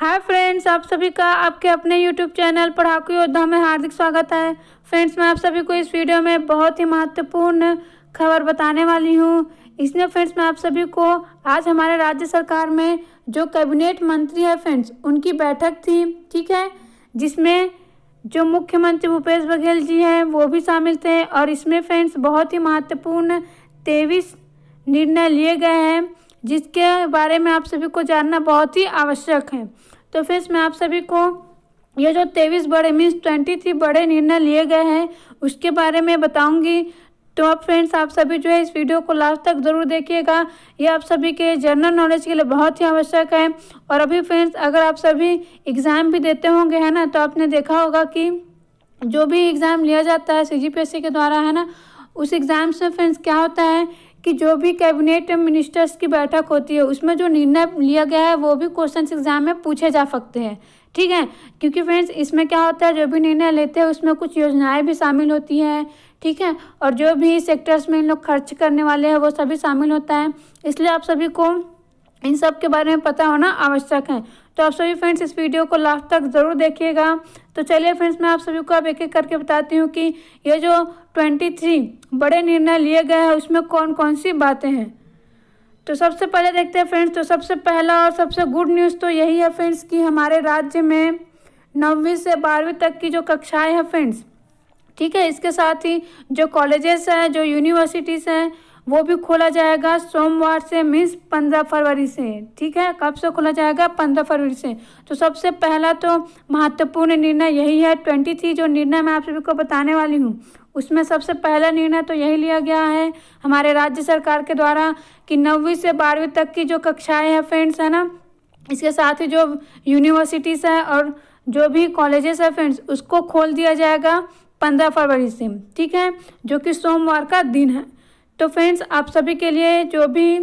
Hi friends, आप सभी का आपके अपने यूट्यूब चैनल पढ़ाकू योद्धा में हार्दिक स्वागत है। फ्रेंड्स, मैं आप सभी को इस वीडियो में बहुत ही महत्वपूर्ण खबर बताने वाली हूँ। इसमें फ्रेंड्स मैं आप सभी को आज हमारे राज्य सरकार में जो कैबिनेट मंत्री है फ्रेंड्स, उनकी बैठक थी, ठीक है, जिसमें जो मुख्यमंत्री भूपेश बघेल जी हैं वो भी शामिल थे। और इसमें फ्रेंड्स बहुत ही महत्वपूर्ण 23 निर्णय लिए गए हैं, जिसके बारे में आप सभी को जानना बहुत ही आवश्यक है। तो फ्रेंड्स मैं आप सभी को ये जो 23 बड़े मीन्स 23 बड़े निर्णय लिए गए हैं उसके बारे में बताऊंगी। तो अब फ्रेंड्स आप सभी जो है इस वीडियो को लास्ट तक ज़रूर देखिएगा, ये आप सभी के जनरल नॉलेज के लिए बहुत ही आवश्यक है। और अभी फ्रेंड्स अगर आप सभी एग्ज़ाम भी देते होंगे है ना, तो आपने देखा होगा कि जो भी एग्ज़ाम लिया जाता है CGPSC के द्वारा है ना, उस एग्ज़ाम से फ्रेंड्स क्या होता है कि जो भी कैबिनेट मिनिस्टर्स की बैठक होती है उसमें जो निर्णय लिया गया है वो भी क्वेश्चन एग्जाम में पूछे जा सकते हैं, ठीक है। क्योंकि फ्रेंड्स इसमें क्या होता है, जो भी निर्णय लेते हैं उसमें कुछ योजनाएं भी शामिल होती हैं, ठीक है, और जो भी सेक्टर्स में इन लोग खर्च करने वाले हैं वो सभी शामिल होता है। इसलिए आप सभी को इन सब के बारे में पता होना आवश्यक है। तो आप सभी फ्रेंड्स इस वीडियो को लास्ट तक ज़रूर देखिएगा। तो चलिए फ्रेंड्स मैं आप सभी को अब एक एक करके बताती हूँ कि ये जो 23 बड़े निर्णय लिए गए हैं उसमें कौन कौन सी बातें हैं। तो सबसे पहले देखते हैं फ्रेंड्स, तो सबसे पहला और सबसे गुड न्यूज़ तो यही है फ्रेंड्स कि हमारे राज्य में 9वीं से 12वीं तक की जो कक्षाएँ हैं फ्रेंड्स, ठीक है, इसके साथ ही जो कॉलेजेस हैं, जो यूनिवर्सिटीज़ हैं, वो भी खोला जाएगा सोमवार से मीन्स 15 फरवरी से, ठीक है। कब से खोला जाएगा? 15 फरवरी से। तो सबसे पहला तो महत्वपूर्ण निर्णय यही है। 23 जो निर्णय मैं आप सभी को बताने वाली हूँ उसमें सबसे पहला निर्णय तो यही लिया गया है हमारे राज्य सरकार के द्वारा कि 9वीं से 12वीं तक की जो कक्षाएँ हैं फ्रेंड्स है ना, इसके साथ ही जो यूनिवर्सिटीज़ है और जो भी कॉलेजेस है फ्रेंड्स उसको खोल दिया जाएगा 15 फरवरी से, ठीक है, जो कि सोमवार का दिन है। तो फ्रेंड्स आप सभी के लिए जो भी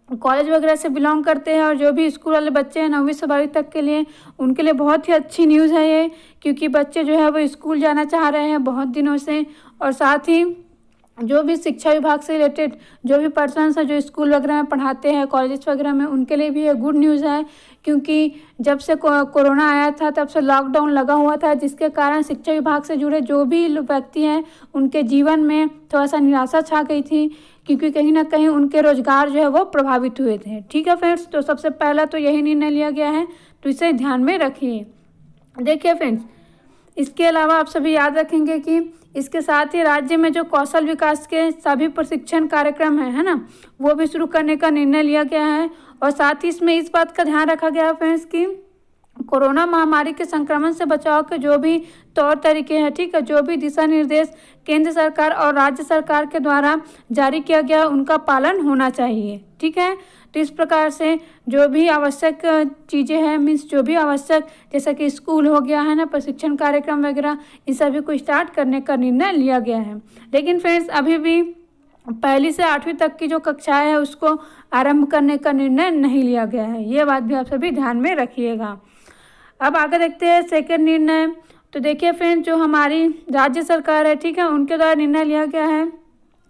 कॉलेज वगैरह से बिलोंग करते हैं और जो भी स्कूल वाले बच्चे हैं 9वीं से 12वीं तक के लिए, उनके लिए बहुत ही अच्छी न्यूज़ है ये, क्योंकि बच्चे जो है वो स्कूल जाना चाह रहे हैं बहुत दिनों से। और साथ ही जो भी शिक्षा विभाग से रिलेटेड जो भी पर्सन्स हैं जो स्कूल वगैरह में पढ़ाते हैं, कॉलेज वगैरह में, उनके लिए भी ये गुड न्यूज़ है। क्योंकि जब से कोरोना आया था तब से लॉकडाउन लगा हुआ था, जिसके कारण शिक्षा विभाग से जुड़े जो भी व्यक्ति हैं उनके जीवन में थोड़ा सा निराशा छा गई थी, क्योंकि कहीं ना कहीं उनके रोजगार जो है वो प्रभावित हुए थे, ठीक है फ्रेंड्स। तो सबसे पहला तो यही निर्णय लिया गया है, तो इसे ध्यान में रखिए। देखिए फ्रेंड्स इसके अलावा आप सभी याद रखेंगे कि इसके साथ ही राज्य में जो कौशल विकास के सभी प्रशिक्षण कार्यक्रम है ना, वो भी शुरू करने का निर्णय लिया गया है। और साथ ही इसमें इस बात का ध्यान रखा गया है फ्रेंड्स कि कोरोना महामारी के संक्रमण से बचाव के जो भी तौर तरीके हैं, ठीक है, जो भी दिशा निर्देश केंद्र सरकार और राज्य सरकार के द्वारा जारी किया गया उनका पालन होना चाहिए, ठीक है। तो इस प्रकार से जो भी आवश्यक चीज़ें हैं मीन्स जो भी आवश्यक, जैसा कि स्कूल हो गया है ना, प्रशिक्षण कार्यक्रम वगैरह, इन सभी को स्टार्ट करने का निर्णय लिया गया है। लेकिन फ्रेंड्स अभी भी 1ली से 8वीं तक की जो कक्षाएं हैं उसको आरंभ करने का निर्णय नहीं लिया गया है, ये बात भी आप सभी ध्यान में रखिएगा। अब आगे देखते हैं सेकेंड निर्णय। तो देखिए फ्रेंड्स जो हमारी राज्य सरकार है, ठीक है, उनके द्वारा निर्णय लिया गया है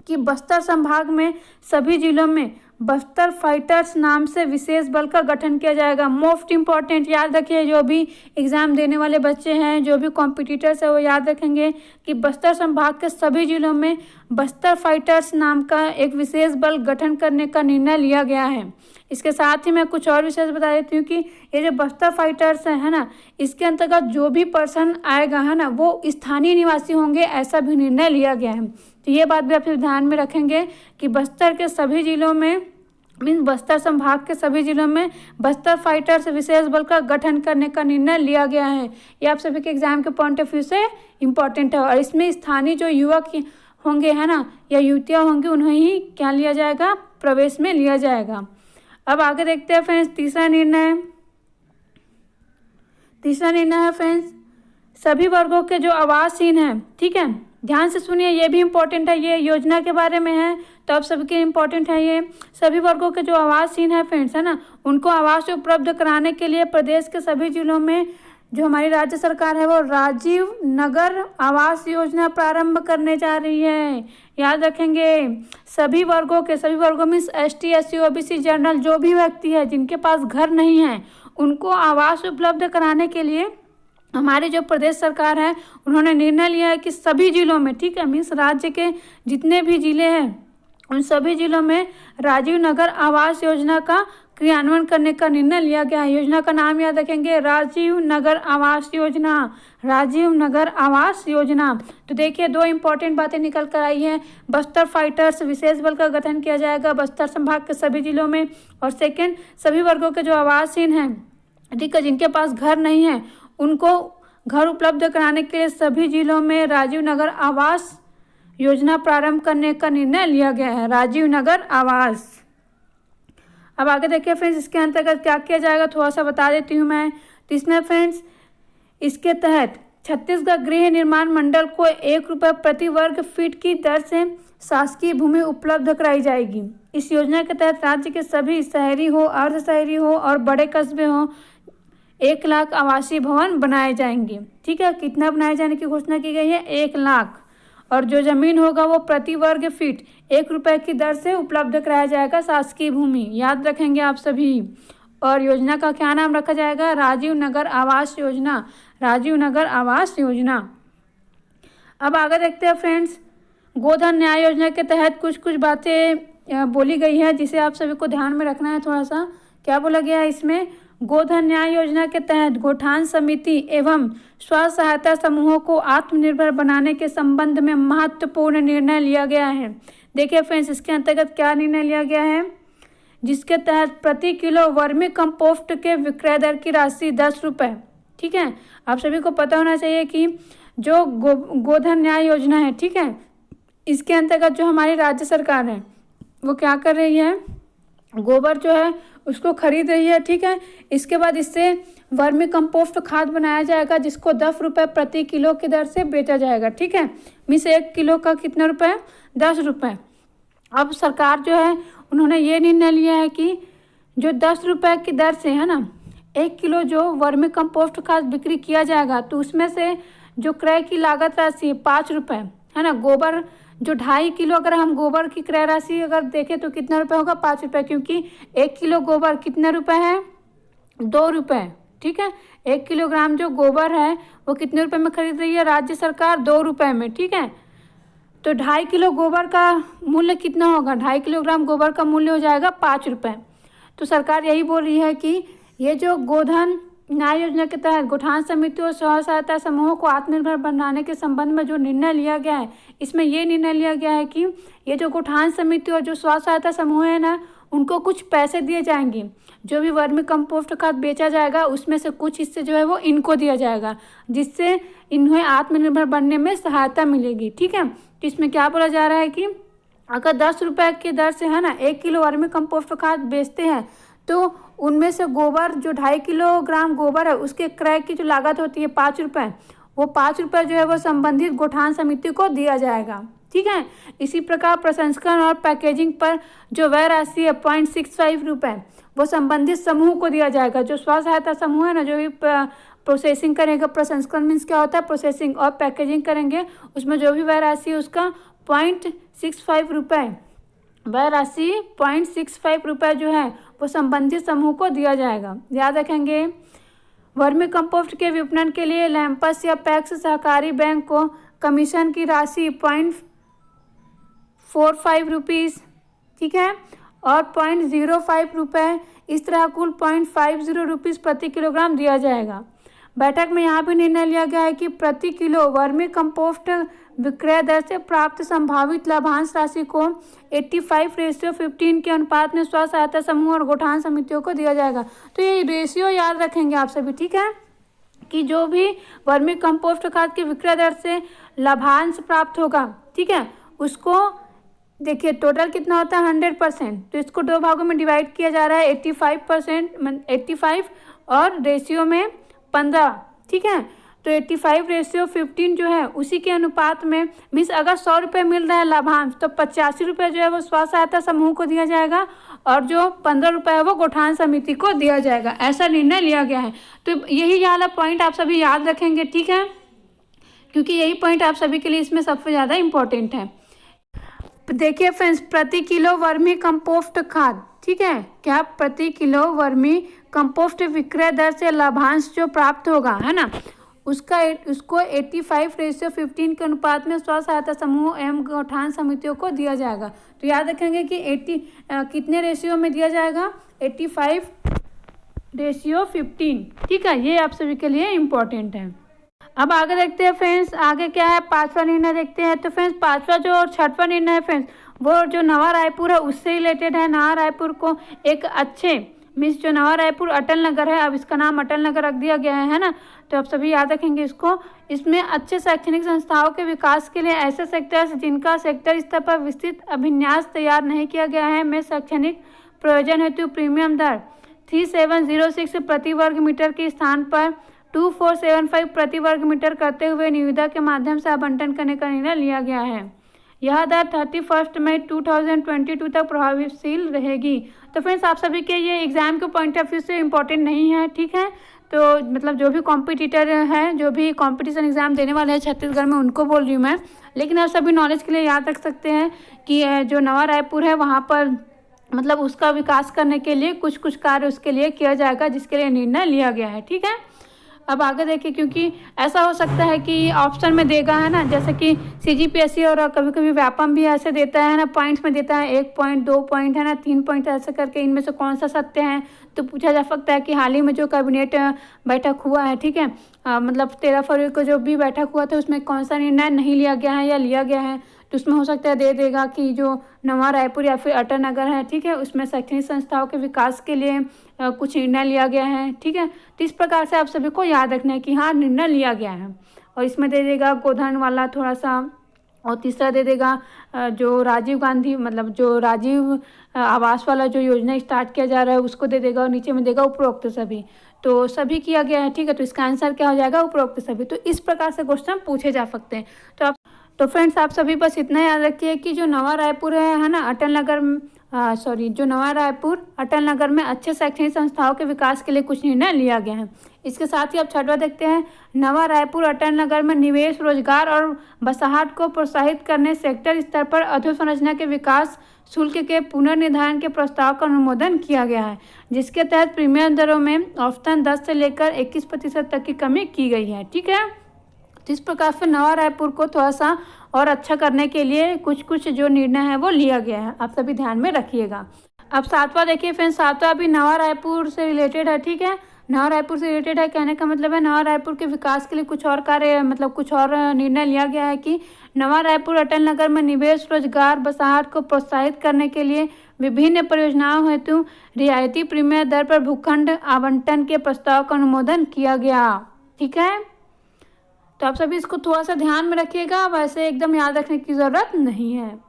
कि बस्तर संभाग में सभी जिलों में बस्तर फाइटर्स नाम से विशेष बल का गठन किया जाएगा। मोस्ट इम्पॉर्टेंट याद रखिए, जो भी एग्ज़ाम देने वाले बच्चे हैं, जो भी कॉम्पिटिटर्स है, वो याद रखेंगे कि बस्तर संभाग के सभी जिलों में बस्तर फाइटर्स नाम का एक विशेष बल गठन करने का निर्णय लिया गया है। इसके साथ ही मैं कुछ और विशेष बता देती हूँ कि ये जो बस्तर फाइटर्स है ना, इसके अंतर्गत जो भी पर्सन आएगा है ना वो स्थानीय निवासी होंगे, ऐसा भी निर्णय लिया गया है। तो ये बात भी आप ध्यान में रखेंगे कि बस्तर के सभी जिलों में मीन्स बस्तर संभाग के सभी जिलों में बस्तर फाइटर्स विशेष बल का गठन करने का निर्णय लिया गया है। ये आप सभी के एग्जाम के पॉइंट ऑफ व्यू से इम्पोर्टेंट है। और इसमें स्थानीय जो युवक होंगे है ना या युवतियाँ होंगी, उन्हें ही क्या लिया जाएगा, प्रवेश में लिया जाएगा। अब आगे देखते हैं फ्रेंड्स तीसरा निर्णय है फ्रेंड्स सभी वर्गों के जो आवासहीन हैं, ठीक है, ध्यान से सुनिए, ये भी इम्पोर्टेंट है, ये योजना के बारे में है तो आप सबके लिए इम्पोर्टेंट है। ये सभी वर्गों के जो आवासहीन है फ्रेंड्स है ना, उनको आवास उपलब्ध कराने के लिए प्रदेश के सभी जिलों में जो हमारी राज्य सरकार है वो राजीव नगर आवास योजना प्रारंभ करने जा रही है। याद रखेंगे सभी वर्गों means ST SC OBC general जो भी व्यक्ति है जिनके पास घर नहीं है उनको आवास उपलब्ध कराने के लिए हमारी जो प्रदेश सरकार है उन्होंने निर्णय लिया है कि सभी जिलों में, ठीक है, मीन्स राज्य के जितने भी जिले हैं उन सभी जिलों में राजीव नगर आवास योजना का क्रियान्वयन करने का निर्णय लिया गया है। योजना का नाम याद रखेंगे, राजीव नगर आवास योजना, राजीव नगर आवास योजना। तो देखिए 2 इम्पॉर्टेंट बातें निकल कर आई हैं। बस्तर फाइटर्स विशेष बल का गठन किया जाएगा बस्तर संभाग के सभी जिलों में। और सेकंड, सभी वर्गों के जो आवासहीन हैं, ठीक है, जिनके पास घर नहीं है, उनको घर उपलब्ध कराने के लिए सभी जिलों में राजीव नगर आवास योजना प्रारंभ करने का निर्णय लिया गया है, राजीव नगर आवास। अब आगे देखिए फ्रेंड्स, इसके अंतर्गत क्या किया जाएगा थोड़ा सा बता देती हूँ मैं। तो इसमें फ्रेंड्स, इसके तहत छत्तीसगढ़ गृह निर्माण मंडल को 1 रुपये प्रति वर्ग फीट की दर से शासकीय भूमि उपलब्ध कराई जाएगी। इस योजना के तहत राज्य के सभी शहरी हो, अर्ध शहरी हो और बड़े कस्बे हो 1 लाख आवासीय भवन बनाए जाएंगे। ठीक है, कितना बनाए जाने की घोषणा की गई है? 1 लाख। और जो जमीन होगा वो प्रति वर्ग फीट 1 रुपये की दर से उपलब्ध कराया जाएगा शासकीय भूमि, याद रखेंगे आप सभी। और योजना का क्या नाम रखा जाएगा? राजीव नगर आवास योजना, राजीव नगर आवास योजना। अब आगे देखते हैं फ्रेंड्स, गोधन न्याय योजना के तहत कुछ कुछ बातें बोली गई है जिसे आप सभी को ध्यान में रखना है। थोड़ा सा क्या बोला गया है इसमें? गोधन न्याय योजना के तहत गौठान समिति एवं स्व सहायता समूहों को आत्मनिर्भर बनाने के संबंध में महत्वपूर्ण निर्णय लिया गया है। देखिए फ्रेंड्स, इसके अंतर्गत क्या निर्णय लिया गया है? जिसके तहत प्रति किलो वर्मी कंपोस्ट के विक्रय दर की राशि 10 रुपये। ठीक है, आप सभी को पता होना चाहिए कि जो गोधन न्याय योजना है, ठीक है, इसके अंतर्गत जो हमारी राज्य सरकार है वो क्या कर रही है? गोबर जो है उसको खरीद रही है। ठीक है, इसके बाद इससे वर्मी कंपोस्ट खाद बनाया जाएगा जिसको 10 रुपये प्रति किलो की दर से बेचा जाएगा। ठीक है, मीन्स 1 किलो का कितने रुपए? 10 रुपये। अब सरकार जो है उन्होंने ये निर्णय लिया है कि जो 10 रुपये की दर से है ना 1 किलो जो वर्मी कंपोस्ट खाद बिक्री किया जाएगा, तो उसमें से जो क्रय की लागत राशि है 5 रुपये, है ना। गोबर जो 2.5 किलो, अगर हम गोबर की क्रय राशि अगर देखें तो कितना रुपये होगा? 5 रुपये, क्योंकि 1 किलो गोबर कितने रुपए है? 2 रुपये। ठीक है, 1 किलोग्राम जो गोबर है वो कितने रुपए में खरीद रही है राज्य सरकार? 2 रुपये में। ठीक है, तो 2.5 किलो गोबर का मूल्य कितना होगा? 2.5 किलोग्राम गोबर का मूल्य हो जाएगा 5 रुपये। तो सरकार यही बोल रही है कि ये जो गोधन न्याय योजना के तहत गौठान समिति और स्व सहायता समूहों को आत्मनिर्भर बनाने के संबंध में जो निर्णय लिया गया है, इसमें ये निर्णय लिया गया है कि ये जो गौठान समिति और जो स्व सहायता समूह है ना, उनको कुछ पैसे दिए जाएंगे। जो भी वर्मी कंपोस्ट खाद बेचा जाएगा उसमें से कुछ हिस्से जो है वो इनको दिया जाएगा, जिससे इन्हें आत्मनिर्भर बनने में सहायता मिलेगी। ठीक है, तो इसमें क्या बोला जा रहा है कि अगर 10 रुपये की दर से है ना 1 किलो वर्मी कंपोस्ट खाद बेचते हैं तो उनमें से गोबर जो 2.5 किलोग्राम गोबर है उसके क्रय की जो लागत होती है 5 रुपये, वो 5 रुपये जो है वो संबंधित गौठान समिति को दिया जाएगा। ठीक है, इसी प्रकार प्रसंस्करण और पैकेजिंग पर जो व्यय राशि है 0.65 रुपये वो संबंधित समूह को दिया जाएगा। जो स्व सहायता समूह है ना, जो भी प्रोसेसिंग करेगा, प्रसंस्करण मीन्स क्या होता है? प्रोसेसिंग, और पैकेजिंग करेंगे, उसमें जो भी व्यय राशि है उसका 0.65 रुपये, व्यय राशि 0.65 रुपये जो है वो संबंधित समूह को दिया जाएगा, याद रखेंगे। वर्मी कंपोस्ट के विपणन के लिए लैंपस या पैक्स सहकारी बैंक को कमीशन की राशि 0.45 रुपीज़, ठीक है, और 0.05 रुपये, इस तरह कुल 0.50 रुपीज़ प्रति किलोग्राम दिया जाएगा। बैठक में यहाँ भी निर्णय लिया गया है कि प्रति किलो वर्मी कंपोस्ट विक्रय दर से प्राप्त संभावित लाभांश राशि को 85:15 के अनुपात में स्व सहायता समूह और गौठान समितियों को दिया जाएगा। तो ये रेशियो याद रखेंगे आप सभी, ठीक है, कि जो भी वर्मी कंपोस्ट खाद की विक्रय दर से लाभांश प्राप्त होगा, ठीक है, उसको देखिए टोटल कितना होता है 100%, तो इसको 2 भागों में डिवाइड किया जा रहा है 85 और रेशियो में 15, ठीक है। तो 85:15 जो है उसी के अनुपात में, मीन्स अगर 100 रुपये मिल रहा है लाभांश तो 85 रुपये जो है वो स्व सहायता समूह को दिया जाएगा और जो 15 रुपये है वो गौठान समिति को दिया जाएगा। ऐसा निर्णय लिया गया है। तो यही वाला पॉइंट आप सभी याद रखेंगे, ठीक है, क्योंकि यही पॉइंट आप सभी के लिए इसमें सबसे ज़्यादा इम्पोर्टेंट है। देखिए फ्रेंड्स, प्रति किलो वर्मी कंपोस्ट खाद ठीक है, क्या प्रति किलो वर्मी कंपोस्ट विक्रय दर से लाभांश जो प्राप्त होगा, है ना, उसको 85:15 के अनुपात में स्व सहायता समूह एवं गौठान समितियों को दिया जाएगा। तो याद रखेंगे कि 80 कितने रेशियो में दिया जाएगा, 85:15। ठीक है, ये आप सभी के लिए इम्पोर्टेंट है। अब आगे देखते हैं फ्रेंड्स, आगे क्या है, पांचवा निर्णय देखते हैं। तो फ्रेंड्स पांचवा जो और छठवां निर्णय है फ्रेंड्स, वो जो नवा रायपुर है उससे रिलेटेड है। नवा रायपुर को एक अच्छे मीन्स जो नवा रायपुर अटल नगर है, अब इसका नाम अटल नगर रख दिया गया है ना, तो आप सभी याद रखेंगे इसको। इसमें अच्छे शैक्षणिक संस्थाओं के विकास के लिए ऐसे सेक्टर्स जिनका सेक्टर स्तर पर विस्तृत अभिन्यास तैयार नहीं किया गया है में शैक्षणिक प्रयोजन हेतु प्रीमियम दर 3706 प्रति वर्ग मीटर के स्थान पर 2475 प्रति वर्ग मीटर करते हुए निविदा के माध्यम से आवंटन करने का निर्णय लिया गया है। यह दर 31 मई 2022 तक प्रभावशील रहेगी। तो फ्रेंड्स आप सभी के ये एग्जाम के पॉइंट ऑफ व्यू से इम्पोर्टेंट नहीं है, ठीक है। तो मतलब जो भी कॉम्पिटिटर है, जो भी कंपटीशन एग्जाम देने वाले हैं छत्तीसगढ़ में, उनको बोल रही हूँ मैं। लेकिन आप सभी नॉलेज के लिए याद रख सकते हैं कि जो नवा रायपुर है वहाँ पर मतलब उसका विकास करने के लिए कुछ कुछ कार्य उसके लिए किया जाएगा, जिसके लिए निर्णय लिया गया है, ठीक है। अब आगे देखिए, क्योंकि ऐसा हो सकता है कि ऑप्शन में देगा, है ना, जैसे कि CGPSC और कभी कभी व्यापम भी ऐसे देता है ना, पॉइंट्स में देता है 1 पॉइंट 2 पॉइंट, है ना, 3 पॉइंट, ऐसे करके इनमें से कौन सा सत्य है। तो पूछा जा सकता है कि हाल ही में जो कैबिनेट बैठक हुआ है, ठीक है, मतलब 13 फरवरी को जो भी बैठक हुआ था उसमें कौन सा निर्णय नहीं लिया गया है या लिया गया है। तो उसमें हो सकता है दे देगा कि जो नवा रायपुर या फिर अटल नगर है, ठीक है, उसमें शैक्षणिक संस्थाओं के विकास के लिए कुछ निर्णय लिया गया है, ठीक है। तो इस प्रकार से आप सभी को याद रखना है कि हाँ निर्णय लिया गया है। और इसमें दे देगा गोधन वाला थोड़ा सा, और तीसरा दे देगा जो राजीव गांधी मतलब जो राजीव आवास वाला जो योजना स्टार्ट किया जा रहा है उसको दे देगा, और नीचे में देगा उपरोक्त सभी। तो सभी किया गया है, ठीक है। तो इसका आंसर क्या हो जाएगा, उपरोक्त सभी। तो इस प्रकार से क्वेश्चन पूछे जा सकते हैं। तो फ्रेंड्स आप सभी बस इतना याद रखिए कि जो नवा रायपुर है ना, अटल नगर जो नवा रायपुर अटल नगर में अच्छे शैक्षणिक संस्थाओं के विकास के लिए कुछ निर्णय लिया गया है। इसके साथ ही आप छठवा देखते हैं, नवा रायपुर अटल नगर में निवेश, रोजगार और बसाहट को प्रोत्साहित करने सेक्टर स्तर पर अधोसंरचना के विकास शुल्क के पुनर्निर्धारण के प्रस्ताव का अनुमोदन किया गया है, जिसके तहत प्रीमियम दरों में औसतन 10 से लेकर 21% तक की कमी की गई है, ठीक है। तो इस प्रकार से नवा रायपुर को थोड़ा सा और अच्छा करने के लिए कुछ कुछ जो निर्णय है वो लिया गया है, आप सभी ध्यान में रखिएगा। अब सातवां देखिए फ्रेंड्स, सातवां भी नवा रायपुर से रिलेटेड है, ठीक है। नवा रायपुर से रिलेटेड है, कहने का मतलब है नवा रायपुर के विकास के लिए कुछ और कार्य मतलब कुछ और निर्णय लिया गया है कि नवा रायपुर अटल नगर में निवेश, रोजगार, बसाहट को प्रोत्साहित करने के लिए विभिन्न परियोजनाओं हेतु रियायती प्रीमियम दर पर भूखंड आवंटन के प्रस्ताव का अनुमोदन किया गया, ठीक है। तो आप सभी इसको थोड़ा सा ध्यान में रखिएगा, वैसे एकदम याद रखने की ज़रूरत नहीं है।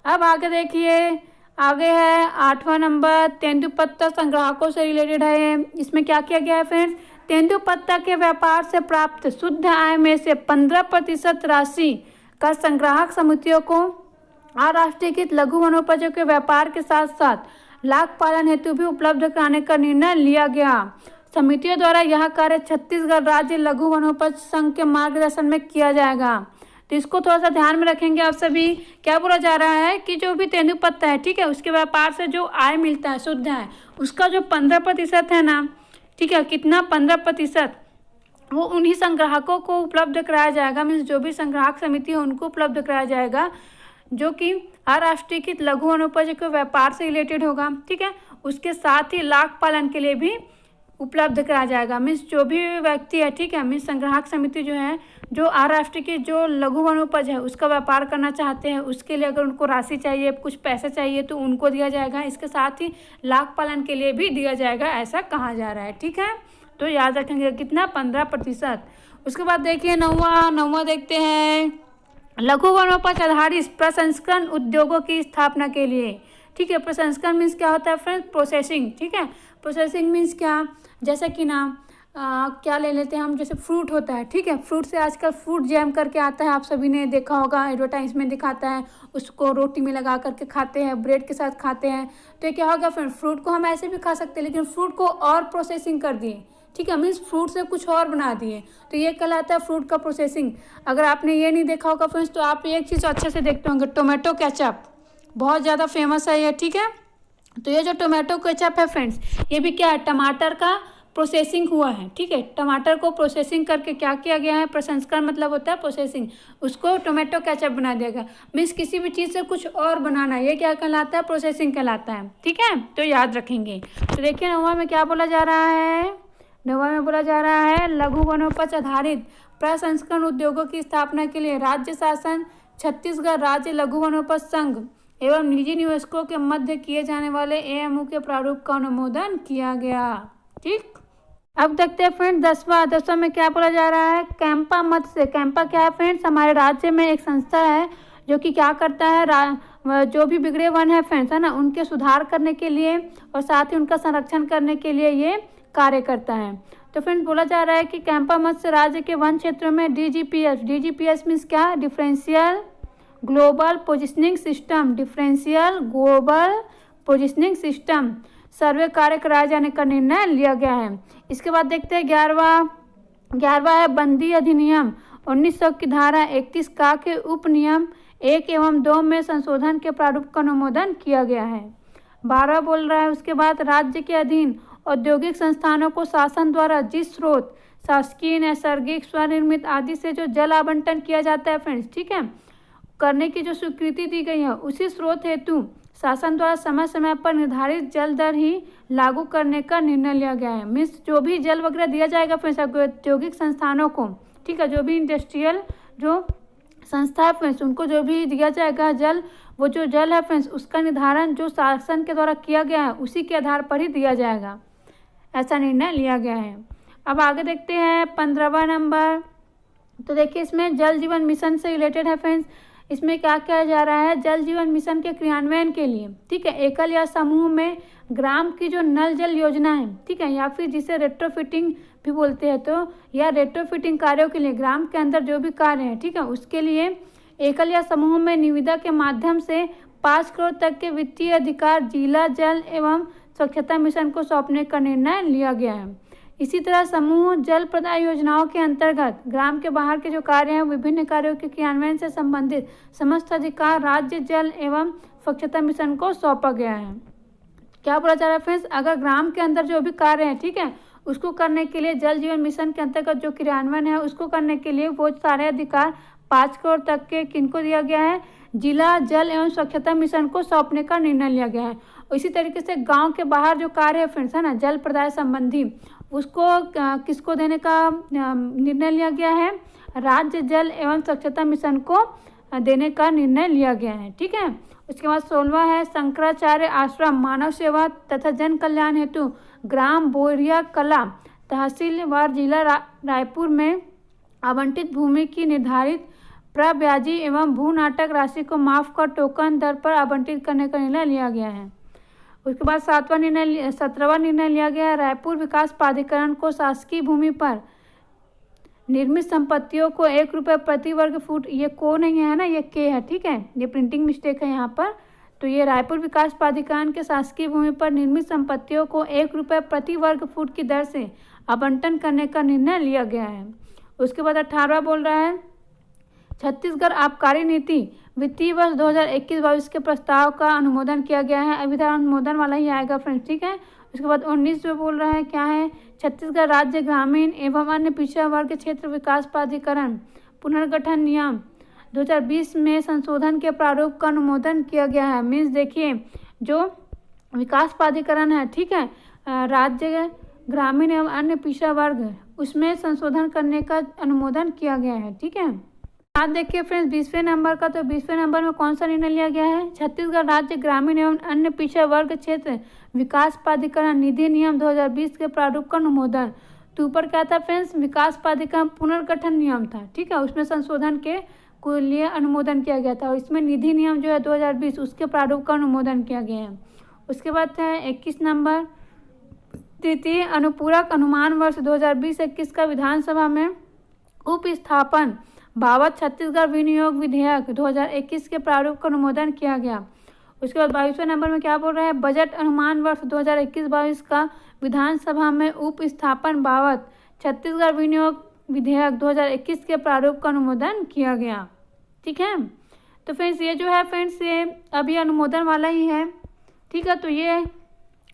अब आगे देखिए, आगे है 8वां नंबर, तेंदुपत्ता संग्राहकों से रिलेटेड है। इसमें क्या किया गया है फ्रेंड्स, तेंदुपत्ता के व्यापार से प्राप्त शुद्ध आय में से 15% राशि का संग्राहक समितियों को अराष्ट्रीयकृत लघु वनोपजों के व्यापार के साथ साथ लाख पालन हेतु भी उपलब्ध कराने का निर्णय लिया गया। समितियों द्वारा यह कार्य छत्तीसगढ़ राज्य लघु वनोपज संघ के मार्गदर्शन में किया जाएगा। तो इसको थोड़ा सा ध्यान में रखेंगे आप सभी। क्या बोला जा रहा है कि जो भी तेंदुपत्ता है, ठीक है, उसके व्यापार से जो आय मिलता है शुद्ध है, उसका जो 15% है ना, ठीक है, कितना 15%, वो उन्हीं संग्राहकों को उपलब्ध कराया जाएगा। मीन्स जो भी संग्राहक समिति है उनको उपलब्ध कराया जाएगा, जो कि अराष्ट्रीयकृत लघु वनोपज के व्यापार से रिलेटेड होगा, ठीक है। उसके साथ ही लाख पालन के लिए भी उपलब्ध कराया जाएगा। मीन्स जो भी व्यक्ति है, ठीक है, मीन्स संग्राहक समिति जो है, जो अराष्ट्रीय की जो लघु वनोपज है उसका व्यापार करना चाहते हैं, उसके लिए अगर उनको राशि चाहिए, कुछ पैसे चाहिए, तो उनको दिया जाएगा। इसके साथ ही लाख पालन के लिए भी दिया जाएगा, ऐसा कहा जा रहा है, ठीक है। तो याद रखेंगे कितना, 15%। उसके बाद देखिए नौवां देखते हैं, लघु वनोपज आधारित प्रसंस्करण उद्योगों की स्थापना के लिए, ठीक है। प्रसंस्करण मीन्स क्या होता है फ्रेंड्स, प्रोसेसिंग, ठीक है। प्रोसेसिंग मीन्स क्या, जैसे कि ना क्या ले लेते हैं हम, जैसे फ्रूट होता है, ठीक है, फ्रूट से आजकल फ्रूट जैम करके आता है, आप सभी ने देखा होगा, एडवर्टाइजमेंट दिखाता है, उसको रोटी में लगा करके खाते हैं, ब्रेड के साथ खाते हैं। तो ये क्या होगा फ्रेंड, फ्रूट को हम ऐसे भी खा सकते हैं, लेकिन फ्रूट को और प्रोसेसिंग कर दिए, ठीक है, मीन्स फ्रूट से कुछ और बना दिए, तो ये कहलाता है फ्रूट का प्रोसेसिंग। अगर आपने ये नहीं देखा होगा फ्रेंड्स, तो आप एक चीज़ अच्छे से देखते होंगे, टोमेटो केचप बहुत ज़्यादा फेमस है ये, ठीक है। तो ये जो टोमेटो केचप है फ्रेंड्स, ये भी क्या है, टमाटर का प्रोसेसिंग हुआ है। ठीक है, टमाटर को प्रोसेसिंग करके क्या किया गया है, प्रसंस्करण मतलब होता है प्रोसेसिंग, उसको टोमेटो केचप बना दिया गया। मीन्स किसी भी चीज़ से कुछ और बनाना, ये क्या कहलाता है, प्रोसेसिंग कहलाता है। ठीक है, तो याद रखेंगे। तो देखिए नौवां में क्या बोला जा रहा है, नौवां में बोला जा रहा है लघु वनोपज आधारित प्रसंस्करण उद्योगों की स्थापना के लिए राज्य शासन छत्तीसगढ़ राज्य लघु वनोपज संघ एवं निजी निवेशकों के मध्य किए जाने वाले एएमओ के प्रारूप का अनुमोदन किया गया। ठीक, अब देखते हैं फ्रेंड 10वां में क्या बोला जा रहा है, कैंपा मत से। कैंपा क्या है फ्रेंड्स, हमारे राज्य में एक संस्था है जो कि क्या करता है, जो भी बिगड़े वन है फ्रेंड्स, है ना, उनके सुधार करने के लिए और साथ ही उनका संरक्षण करने के लिए ये कार्य करता है। तो फ्रेंड्स बोला जा रहा है कि कैंपा मत्स्य राज्य के वन क्षेत्रों में डीजीपीएस मीन्स क्या, differential global positioning system, differential global positioning system survey कार्य कराए जाने का निर्णय लिया गया है। इसके बाद देखते हैं 11वां है बंदी अधिनियम 1900 की धारा 31 का के उप नियम 1 एवं 2 में संशोधन के प्रारूप का अनुमोदन किया गया है। 12 बोल रहा है उसके बाद राज्य के अधीन औद्योगिक संस्थानों को शासन द्वारा जिस स्रोत शासकीय, नैसर्गिक, स्वनिर्मित आदि से जो जल आवंटन किया जाता है फ्रेंड्स, ठीक है, करने की जो स्वीकृति दी गई है, उसी स्रोत हेतु शासन द्वारा समय समय पर निर्धारित जल दर ही लागू करने का निर्णय लिया गया है। मीन्स जो भी जल वगैरह दिया जाएगा फ्रेंड्स औद्योगिक संस्थानों को, ठीक है, जो भी इंडस्ट्रियल जो संस्था है फ्रेंड्स, उनको जो भी दिया जाएगा जल, वो जो जल है फ्रेंड्स उसका निर्धारण जो शासन के द्वारा किया गया है उसी के आधार पर ही दिया जाएगा, ऐसा निर्णय लिया गया है। अब आगे देखते हैं 15वां नंबर। तो देखिए इसमें जल जीवन मिशन से रिलेटेड है फ्रेंड्स। इसमें क्या किया जा रहा है, जल जीवन मिशन के क्रियान्वयन के लिए, ठीक है, एकल या समूह में ग्राम की जो नल जल योजना है, ठीक है, या फिर जिसे रेट्रोफिटिंग भी बोलते हैं, तो या रेट्रोफिटिंग कार्यों के लिए ग्राम के अंदर जो भी कार्य है, ठीक है, उसके लिए एकल या समूह में निविदा के माध्यम से 5 करोड़ तक के वित्तीय अधिकार जिला जल एवं स्वच्छता मिशन को सौंपने का निर्णय लिया गया है। इसी तरह समूह जल प्रदाय योजनाओं के अंतर्गत ग्राम के बाहर के जो कार्य हैं, विभिन्न कार्यों के क्रियान्वयन से संबंधित समस्त अधिकार राज्य जल एवं स्वच्छता मिशन को सौंपा गया है। क्या बोला जा रहा है फ्रेंड्स, अगर ग्राम के अंदर जो भी कार्य है, ठीक है, उसको करने के लिए जल जीवन मिशन के अंतर्गत जो क्रियान्वयन है उसको करने के लिए वो सारे अधिकार 5 करोड़ तक के किनको दिया गया है, जिला जल एवं स्वच्छता मिशन को सौंपने का निर्णय लिया गया है। इसी तरीके से गांव के बाहर जो कार्य है फ्रेंड्स, है ना, जल प्रदाय संबंधी, उसको किसको देने का निर्णय लिया गया है, राज्य जल एवं स्वच्छता मिशन को देने का निर्णय लिया गया है। ठीक है, उसके बाद 16वां है शंकराचार्य आश्रम मानव सेवा तथा जन कल्याण हेतु ग्राम बोरिया कला तहसील वार जिला रायपुर में आवंटित भूमि की निर्धारित प्रब्याजी एवं भू नाटक राशि को माफ कर टोकन दर पर आवंटित करने का निर्णय लिया गया है। उसके बाद 17वां निर्णय लिया गया, रायपुर विकास प्राधिकरण को शासकीय भूमि पर निर्मित संपत्तियों को 1 रुपये प्रति वर्ग फुट, ये को नहीं है ना, ये के है, ठीक है, ये प्रिंटिंग मिस्टेक है यहाँ पर, तो ये रायपुर विकास प्राधिकरण के शासकीय भूमि पर निर्मित संपत्तियों को 1 रुपये प्रति वर्ग फुट की दर से आवंटन करने का निर्णय लिया गया है। उसके बाद 18वां बोल रहा है छत्तीसगढ़ आबकारी नीति वित्तीय वर्ष 2021-22 के प्रस्ताव का अनुमोदन किया गया है। अभी अनुमोदन वाला ही आएगा फ्रेंड्स, ठीक है। उसके बाद 19 जो बोल रहा है क्या है, छत्तीसगढ़ राज्य ग्रामीण एवं अन्य पिछड़ा वर्ग क्षेत्र विकास प्राधिकरण पुनर्गठन नियम 2020 में संशोधन के प्रारूप का अनुमोदन किया गया है। मीन्स देखिए जो विकास प्राधिकरण है, ठीक है, राज्य ग्रामीण एवं अन्य पिछड़ा वर्ग, उसमें संशोधन करने का अनुमोदन किया गया है। ठीक है, आज देखिए फ्रेंड्स 20वें नंबर का, तो 20वें नंबर में कौन सा निर्णय लिया गया है, छत्तीसगढ़ राज्य ग्रामीण एवं अन्य पिछड़ा वर्ग क्षेत्र विकास प्राधिकरण निधि नियम 2020 के प्रारूप का अनुमोदन। तो ऊपर क्या था फ्रेंड्स, विकास प्राधिकरण पुनर्गठन नियम था, ठीक है, उसमें संशोधन के लिए अनुमोदन किया गया था, और इसमें निधि नियम जो है 2020 उसके प्रारूप का अनुमोदन किया गया है। उसके बाद है 21 नंबर, तृतीय अनुपूरक अनुमान वर्ष 2020-21 का विधानसभा में उपस्थापन बाबत छत्तीसगढ़ विनियोग विधेयक 2021 के प्रारूप का अनुमोदन किया गया। उसके बाद 22वें नंबर में क्या बोल रहा है, बजट अनुमान वर्ष 2021-22 का विधानसभा में उपस्थापन बाबत छत्तीसगढ़ विनियोग विधेयक 2021 के प्रारूप का अनुमोदन किया गया। ठीक है, तो फ्रेंड्स ये जो है फ्रेंड्स ये अभी अनुमोदन वाला ही है, ठीक है, तो ये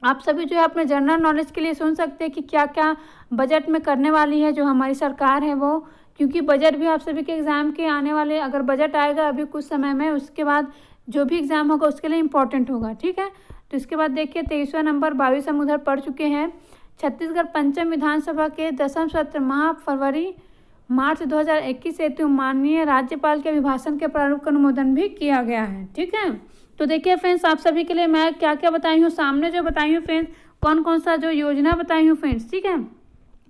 आप सभी जो है अपने जनरल नॉलेज के लिए सुन सकते हैं कि क्या क्या बजट में करने वाली है जो हमारी सरकार है वो, क्योंकि बजट भी आप सभी के एग्ज़ाम के आने वाले, अगर बजट आएगा अभी कुछ समय में, उसके बाद जो भी एग्ज़ाम होगा उसके लिए इम्पोर्टेंट होगा। ठीक है, तो इसके बाद देखिए 23वां नंबर 22 हम उधर पढ़ चुके हैं। छत्तीसगढ़ पंचम विधानसभा के 10वें सत्र माह फरवरी मार्च 2021 हेतु माननीय राज्यपाल के अभिभाषण के प्रारूप का अनुमोदन भी किया गया है। ठीक है, तो देखिए फ्रेंड्स, आप सभी के लिए मैं क्या क्या बताई हूँ, सामने जो बताई हूँ फ्रेंड्स, कौन कौन सा जो योजना बताई हूँ फ्रेंड्स। ठीक है,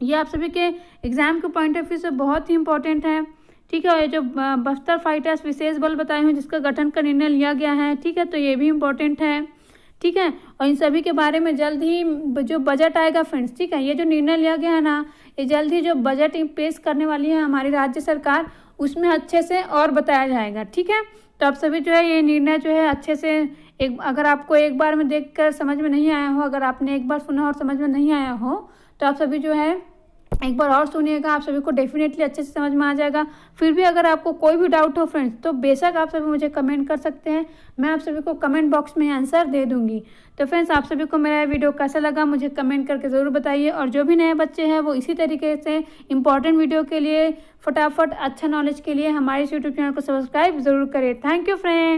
ये आप सभी के एग्जाम के पॉइंट ऑफ व्यू से बहुत ही इंपॉर्टेंट है। ठीक है, और ये जो बस्तर फाइटर्स विशेष बल बताई हूँ जिसका गठन का निर्णय लिया गया है। ठीक है, तो ये भी इम्पोर्टेंट है। ठीक है, और इन सभी के बारे में जल्द ही जो बजट आएगा फ्रेंड्स, ठीक है, ये जो निर्णय लिया गया है ना, ये जल्द ही जो बजट पेश करने वाली है हमारी राज्य सरकार, उसमें अच्छे से और बताया जाएगा। ठीक है, तो आप सभी जो है ये निर्णय जो है अच्छे से, एक अगर आपको एक बार में देखकर समझ में नहीं आया हो, अगर आपने एक बार सुना और समझ में नहीं आया हो, तो आप सभी जो है एक बार और सुनिएगा, आप सभी को डेफिनेटली अच्छे से समझ में आ जाएगा। फिर भी अगर आपको कोई भी डाउट हो फ्रेंड्स, तो बेशक आप सभी मुझे कमेंट कर सकते हैं, मैं आप सभी को कमेंट बॉक्स में आंसर दे दूंगी। तो फ्रेंड्स, आप सभी को मेरा वीडियो कैसा लगा मुझे कमेंट करके ज़रूर बताइए, और जो भी नए बच्चे हैं वो इसी तरीके से इंपॉर्टेंट वीडियो के लिए फटाफट अच्छा नॉलेज के लिए हमारे यूट्यूब चैनल को सब्सक्राइब जरूर करें। Thank you friends.